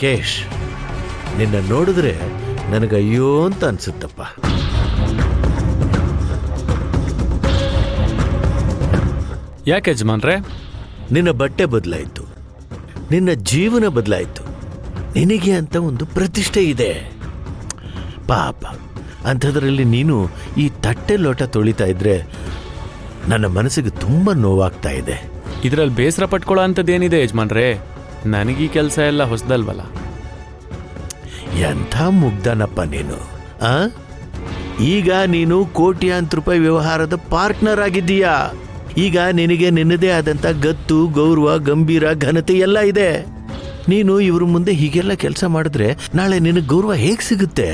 ರಾಕೇಶ್, ನಿನ್ನ ನೋಡಿದ್ರೆ ನನಗಯ್ಯೋ ಅಂತ ಅನ್ಸುತ್ತಪ್ಪ. ಯಾಕೆ ಯಜಮಾನ್ರೆ? ನಿನ್ನ ಬಟ್ಟೆ ಬದಲಾಯಿತು, ನಿನ್ನ ಜೀವನ ಬದಲಾಯಿತು, ನಿನಗೆ ಅಂತ ಒಂದು ಪ್ರತಿಷ್ಠೆ ಇದೆ. ಪಾಪ ಅಂಥದ್ರಲ್ಲಿ ನೀನು ಈ ತಟ್ಟೆ ಲೋಟ ತೊಳಿತಾ ಇದ್ರೆ ನನ್ನ ಮನಸ್ಸಿಗೆ ತುಂಬ ನೋವಾಗ್ತಾ ಇದೆ. ಇದರಲ್ಲಿ ಬೇಸರ ಪಟ್ಕೊಳ್ಳೋ ಅಂಥದ್ದೇನಿದೆ ಯಜಮಾನ್ರೆ? ನನಗೀ ಕೆಲಸ ಎಲ್ಲ ಹೊಸದಲ್ವಲ್ಲ. ಎಂಥ ಮುಗ್ಧನಪ್ಪ ನೀನು. ಈಗ ನೀನು ಕೋಟ್ಯಾಂತರ ರೂಪಾಯಿ ವ್ಯವಹಾರದ ಪಾರ್ಟ್ನರ್ ಆಗಿದ್ದೀಯಾ. ಈಗ ನಿನಗೆ ನಿನ್ನದೇ ಆದಂಥ ಗತ್ತು, ಗೌರವ, ಗಂಭೀರ, ಘನತೆ ಎಲ್ಲ ಇದೆ. ನೀನು ಇವ್ರ ಮುಂದೆ ಹೀಗೆಲ್ಲ ಕೆಲಸ ಮಾಡಿದ್ರೆ ನಾಳೆ ನಿನಗೆ ಗೌರವ ಹೇಗೆ ಸಿಗುತ್ತೆ?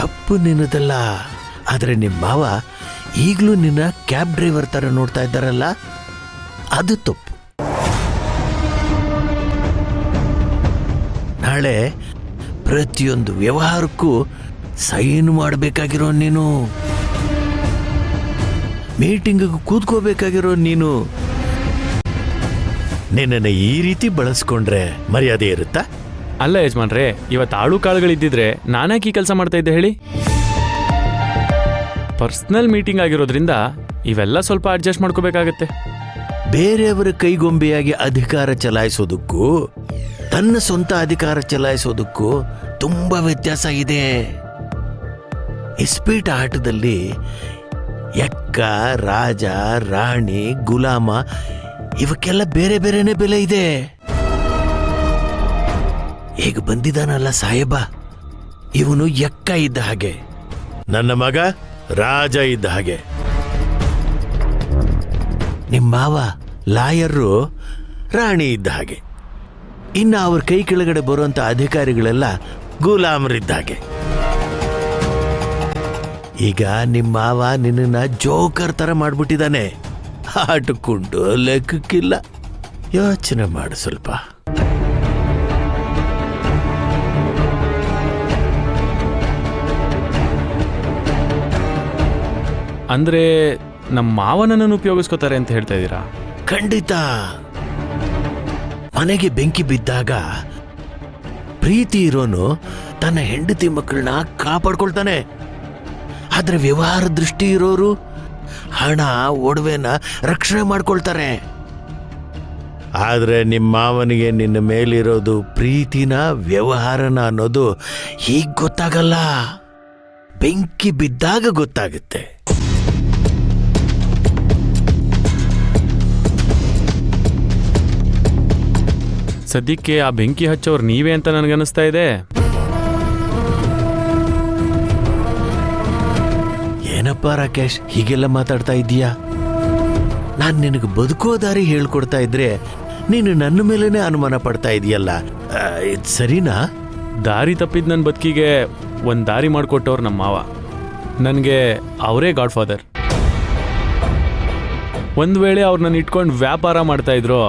ತಪ್ಪು ನಿನ್ನದಲ್ಲ, ಆದರೆ ನಿಮ್ಮ ಮಾವ ಈಗಲೂ ನಿನ್ನ ಕ್ಯಾಬ್ ಡ್ರೈವರ್ ಥರ ನೋಡ್ತಾ ಇದ್ದಾರಲ್ಲ, ಅದು ತಪ್ಪು. ನಾಳೆ ಪ್ರತಿಯೊಂದು ವ್ಯವಹಾರಕ್ಕೂ ಸೈನ್ ಮಾಡಬೇಕಾಗಿರೋ ನೀನು, ಮೀಟಿಂಗಿಗೆ ಕೂತ್ಕೋಬೇಕಾಗಿರೋ ನೀನು. ನಿನ್ನನ್ನು ಈ ರೀತಿ ಬಳಸ್ಕೊಂಡ್ರೆ ಮರ್ಯಾದೆ ಇರುತ್ತಾ? ಅಲ್ಲ ಯಜಮಾನ್ರೆ, ಇವತ್ತು ಆಳು ಕಾಳುಗಳಿದ್ದಿದ್ರೆ ನಾನ್ಯಾಕೆ ಈ ಕೆಲಸ ಮಾಡ್ತಾ ಇದ್ದೆ ಹೇಳಿ? ಪರ್ಸ್ನಲ್ ಮೀಟಿಂಗ್ ಆಗಿರೋದ್ರಿಂದ ಇವೆಲ್ಲ ಸ್ವಲ್ಪ ಅಡ್ಜಸ್ಟ್ ಮಾಡ್ಕೋಬೇಕಾಗತ್ತೆ. ಬೇರೆಯವರ ಕೈಗೊಂಬೆಯಾಗಿ ಅಧಿಕಾರ ಚಲಾಯಿಸೋದಕ್ಕೂ ತನ್ನ ಸ್ವಂತ ಅಧಿಕಾರ ಚಲಾಯಿಸೋದಕ್ಕೂ ತುಂಬ ವ್ಯತ್ಯಾಸ ಇದೆ. ಇಸ್ಪೀಟ್ ಆಟದಲ್ಲಿ ಎಕ್ಕ, ರಾಜ, ರಾಣಿ, ಗುಲಾಮ ಇವಕ್ಕೆಲ್ಲ ಬೇರೆ ಬೇರೆನೇ ಬೆಲೆ ಇದೆ. ಈಗ ಬಂದಿದ್ದಾನಲ್ಲ ಸಾಹೇಬ, ಇವನು ಎಕ್ಕ ಇದ್ದ ಹಾಗೆ, ನನ್ನ ಮಗ ರಾಜ ಇದ್ದ ಹಾಗೆ. ನಿಮ್ಮ ಮಾವ ಲಾಯರು ರಾಣಿ ಇದ್ದ ಹಾಗೆ. ಇನ್ನು ಅವ್ರ ಕೈ ಕೆಳಗಡೆ ಬರುವಂತ ಅಧಿಕಾರಿಗಳೆಲ್ಲ ಗುಲಾಮರಿದ್ದ ಹಾಗೆ. ಈಗ ನಿಮ್ಮ ಮಾವ ನಿನ್ನ ಜೋಕರ್ ತರ ಮಾಡ್ಬಿಟ್ಟಿದ್ದಾನೆ. ಆಟಕ್ಕುಂಟು ಲೆಕ್ಕಕ್ಕಿಲ್ಲ. ಯೋಚನೆ ಮಾಡು ಸ್ವಲ್ಪ. ಅಂದ್ರೆ ನಮ್ಮ ಮಾವನನ್ನು ಉಪಯೋಗಿಸ್ಕೋತಾರೆ ಅಂತ ಹೇಳ್ತಾ ಇದ್ದೀರಾ? ಖಂಡಿತ. ಮನೆಗೆ ಬೆಂಕಿ ಬಿದ್ದಾಗ ಪ್ರೀತಿ ಇರೋನು ತನ್ನ ಹೆಂಡತಿ ಮಕ್ಕಳನ್ನ ಕಾಪಾಡ್ಕೊಳ್ತಾನೆ. ಆದ್ರೆ ವ್ಯವಹಾರ ದೃಷ್ಟಿ ಇರೋರು ಹಣ, ಒಡವೆನ ರಕ್ಷಣೆ ಮಾಡ್ಕೊಳ್ತಾರೆ. ಆದ್ರೆ ನಿಮ್ಮ ಮಾವನಿಗೆ ನಿನ್ನ ಮೇಲಿರೋದು ಪ್ರೀತಿನ, ವ್ಯವಹಾರನ ಅನ್ನೋದು ಹೀಗ್ ಗೊತ್ತಾಗಲ್ಲ. ಬೆಂಕಿ ಬಿದ್ದಾಗ ಗೊತ್ತಾಗುತ್ತೆ. ಸದ್ಯಕ್ಕೆ ಆ ಬೆಂಕಿ ಹಚ್ಚೋರು ನೀವೇ ಅಂತ ನನಗನ್ನಿಸ್ತಾ ಇದೆ. ಏನಪ್ಪ ರಾಕೇಶ್, ಹೀಗೆಲ್ಲ ಮಾತಾಡ್ತಾ ಇದ್ದೀಯಾ? ನಾನು ನಿನಗೆ ಬದುಕೋ ದಾರಿ ಹೇಳ್ಕೊಡ್ತಾ ಇದ್ರೆ ನೀನು ನನ್ನ ಮೇಲೇನೆ ಅನುಮಾನ ಪಡ್ತಾ ಇದೆಯಲ್ಲ, ಇದು ಸರಿನಾ? ದಾರಿ ತಪ್ಪಿದ ನನ್ನ ಬದುಕಿಗೆ ಒಂದು ದಾರಿ ಮಾಡಿಕೊಟ್ಟವ್ರು ನಮ್ಮ ಮಾವ. ನನಗೆ ಅವರೇ ಗಾಡ್ ಫಾದರ್. ಒಂದು ವೇಳೆ ಅವ್ರು ನನ್ನ ಇಟ್ಕೊಂಡು ವ್ಯಾಪಾರ ಮಾಡ್ತಾಯಿದ್ರು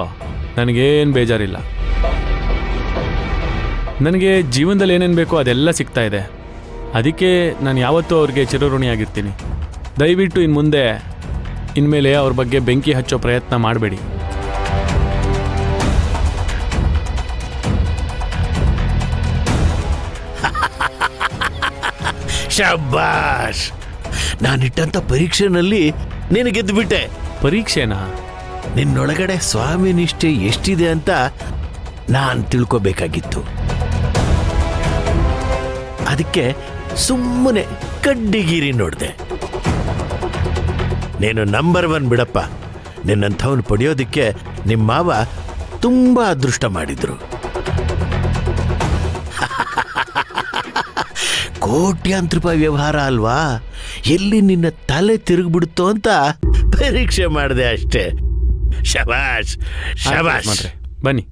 ನನಗೇನು ಬೇಜಾರಿಲ್ಲ. ನನಗೆ ಜೀವನದಲ್ಲಿ ಏನೇನು ಬೇಕೋ ಅದೆಲ್ಲ ಸಿಗ್ತಾ ಇದೆ. ಅದಕ್ಕೆ ನಾನು ಯಾವತ್ತೂ ಅವ್ರಿಗೆ ಚಿರಋಣಿಯಾಗಿರ್ತೀನಿ. ದಯವಿಟ್ಟು ಇನ್ನು ಮುಂದೆ ಇನ್ಮೇಲೆ ಅವ್ರ ಬಗ್ಗೆ ಬೆಂಕಿ ಹಚ್ಚೋ ಪ್ರಯತ್ನ ಮಾಡಬೇಡಿ. ಶಬ್ಬಾಷ್, ನಾನಿಟ್ಟಂತ ಪರೀಕ್ಷೆನಲ್ಲಿ ನೀನು ಗೆದ್ದುಬಿಟ್ಟೆ. ಪರೀಕ್ಷೆನಾ? ನಿನ್ನೊಳಗಡೆ ಸ್ವಾಮಿ ನಿಷ್ಠೆ ಎಷ್ಟಿದೆ ಅಂತ ನಾನು ತಿಳ್ಕೋಬೇಕಾಗಿತ್ತು. ಅದಕ್ಕೆ ಸುಮ್ಮನೆ ಕಡ್ಡಿಗಿರಿ ನೋಡಿದೆ. ನೀನು ನಂಬರ್ 1 ಬಿಡಪ್ಪ. ನಿನ್ನಂಥವನು ಪಡೆಯೋದಕ್ಕೆ ನಿಮ್ಮ ಮಾವ ತುಂಬ ಅದೃಷ್ಟ ಮಾಡಿದ್ರು. ಕೋಟ್ಯಾಂತರ ರೂಪಾಯಿ ವ್ಯವಹಾರ ಅಲ್ವಾ, ಎಲ್ಲಿ ನಿನ್ನ ತಲೆ ತಿರುಗ್ಬಿಡುತ್ತೋ ಅಂತ ಪರೀಕ್ಷೆ ಮಾಡಿದೆ ಅಷ್ಟೇ. ಶಬಾಷ್ ಶಬಾಷ್. ಬನ್ನಿ.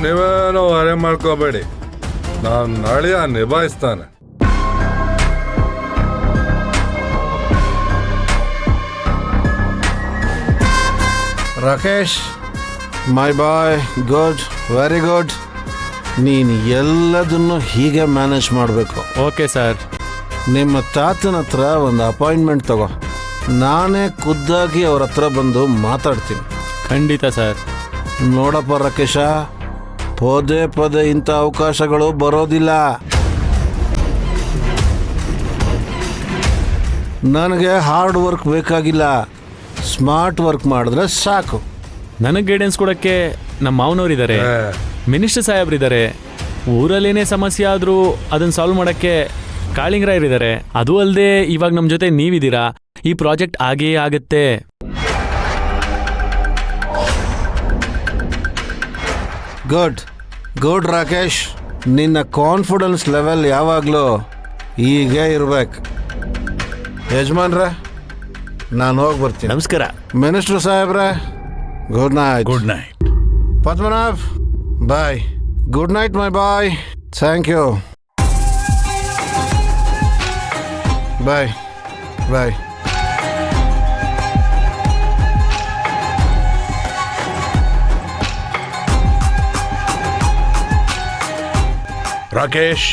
ನೀವೇನೋ ಹೊರೆ ಮಾಡ್ಕೋಬೇಡಿ, ನಾನು ನಾಳೆಯ ನಿಭಾಯಿಸ್ತಾನೆ. ರಾಕೇಶ್ ಮೈ ಬಾಯ್, ಗುಡ್, ವೆರಿ ಗುಡ್. ನೀನು ಎಲ್ಲದನ್ನು ಹೀಗೆ ಮ್ಯಾನೇಜ್ ಮಾಡಬೇಕು. Okay sir. ನಿಮ್ಮ ತಾತನ ಹತ್ರ ಒಂದು ಅಪಾಯಿಂಟ್ಮೆಂಟ್ ತಗೋ. ನಾನೇ ಖುದ್ದಾಗಿ ಅವ್ರ ಹತ್ರ ಬಂದು ಮಾತಾಡ್ತೀನಿ. ಖಂಡಿತ ಸರ್. ನೋಡಪ್ಪ ರಾಕೇಶ, ಪದೇ ಪದೇ ಇಂಥ ಅವಕಾಶಗಳು ಬರೋದಿಲ್ಲ. ನನಗೆ ಹಾರ್ಡ್ ವರ್ಕ್ ಬೇಕಾಗಿಲ್ಲ, ಸ್ಮಾರ್ಟ್ ವರ್ಕ್ ಮಾಡಿದ್ರೆ ಸಾಕು. ನನಗೆ ಗೈಡೆನ್ಸ್ ಕೊಡೋಕ್ಕೆ ನಮ್ಮ ಮಾವನವರಿದ್ದಾರೆ, ಮಿನಿಸ್ಟರ್ ಸಾಹೇಬ್ರಿದ್ದಾರೆ. ಊರಲ್ಲೇನೇ ಸಮಸ್ಯೆ ಆದರೂ ಅದನ್ನು ಸಾಲ್ವ್ ಮಾಡೋಕ್ಕೆ ಕಾಳಿಂಗರಾಯರಿದ್ದಾರೆ. ಅದು ಅಲ್ಲದೆ ಇವಾಗ ನಮ್ಮ ಜೊತೆ ನೀವಿದ್ದೀರಾ. ಈ ಪ್ರಾಜೆಕ್ಟ್ ಆಗೇ ಆಗುತ್ತೆ. ಗುಡ್ ಗುಡ್ ರಾಕೇಶ್, ನಿನ್ನ ಕಾನ್ಫಿಡೆನ್ಸ್ ಲೆವೆಲ್ ಯಾವಾಗಲೂ ಹೀಗೆ ಇರ್ಬೇಕು. ಯಜಮಾನ್ರೆ, ನಾನು ಹೋಗಿ ಬರ್ತೀನಿ. ನಮಸ್ಕಾರ. ಮಿನಿಸ್ಟರ್ ಸಾಹೇಬ್ರೆ, good night. Good night. Padmanabh, bye. Good night my boy. Thank you. Bye bye. Rakesh,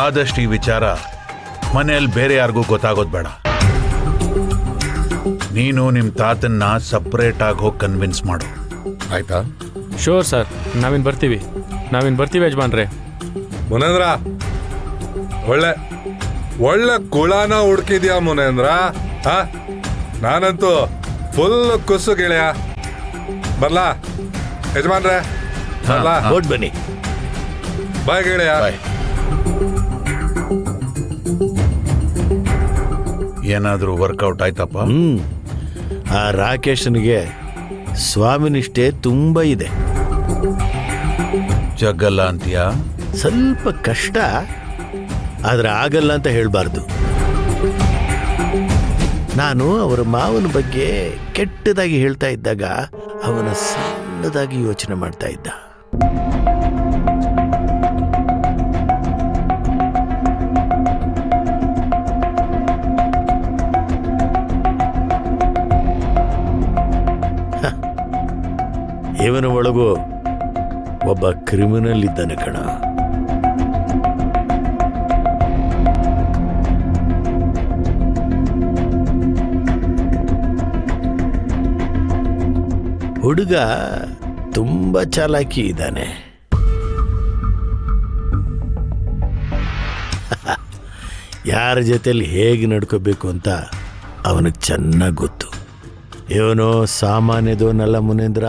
ಆದಷ್ಟು ಈ ವಿಚಾರ ಮನೆಯಲ್ಲಿ ಬೇರೆ ಯಾರಿಗೂ ಗೊತ್ತಾಗೋದು ಬೇಡ. ನೀನು ನಿಮ್ಮ ತಾತನ್ನ ಸಪ್ರೇಟ್ ಆಗಿ ಹೋಗಿ ಕನ್ವಿನ್ಸ್ ಮಾಡು, ಆಯ್ತಾ? Sure sir. ನಾವಿನ್ ಬರ್ತೀವಿ ಯಜಮಾನ್ರೆ. ಮುನೇಂದ್ರ, ಒಳ್ಳೆ ಒಳ್ಳೆ ಕುಳಾನ ಹುಡುಕಿದ್ಯಾ ಮುನೇಂದ್ರ. ನಾನಂತೂ ಫುಲ್ ಕುಸ್ಸು ಗೆಳೆಯ. ಬರ್ಲಾ ಯಜಮಾನ್ರೆ? ಬರ್ಲಾ? ಓಡ್ ಬನ್ನಿ. ಬಾಯ್ ಗೆಳೆಯ. ಬಾಯ್. ಏನಾದರೂ ವರ್ಕೌಟ್ ಆಯ್ತಪ್ಪ? ಆ ರಾಕೇಶನಿಗೆ ಸ್ವಾಮಿನಿಷ್ಠೆ ತುಂಬ ಇದೆ. ಜಗ್ಗಲ್ಲ ಅಂತೀಯಾ? ಸ್ವಲ್ಪ ಕಷ್ಟ, ಆದ್ರೆ ಆಗಲ್ಲ ಅಂತ ಹೇಳಬಾರ್ದು. ನಾನು ಅವರ ಮಾವನ ಬಗ್ಗೆ ಕೆಟ್ಟದಾಗಿ ಹೇಳ್ತಾ ಇದ್ದಾಗ ಅವನ ಸಣ್ಣದಾಗಿ ಯೋಚನೆ ಮಾಡ್ತಾ ಇದ್ದ. ಇವನ ಒಳಗೂ ಒಬ್ಬ ಕ್ರಿಮಿನಲ್ ಇದ್ದಾನೆ ಕಣ. ಹುಡುಗ ತುಂಬ ಚಾಲಾಕಿ ಇದ್ದಾನೆ. ಯಾರ ಜೊತೆಲಿ ಹೇಗೆ ನಡ್ಕೋಬೇಕು ಅಂತ ಅವನಿಗೆ ಚೆನ್ನಾಗಿ ಗೊತ್ತು. ಇವನು ಸಾಮಾನ್ಯದವನಲ್ಲ ಮುನೇಂದ್ರ.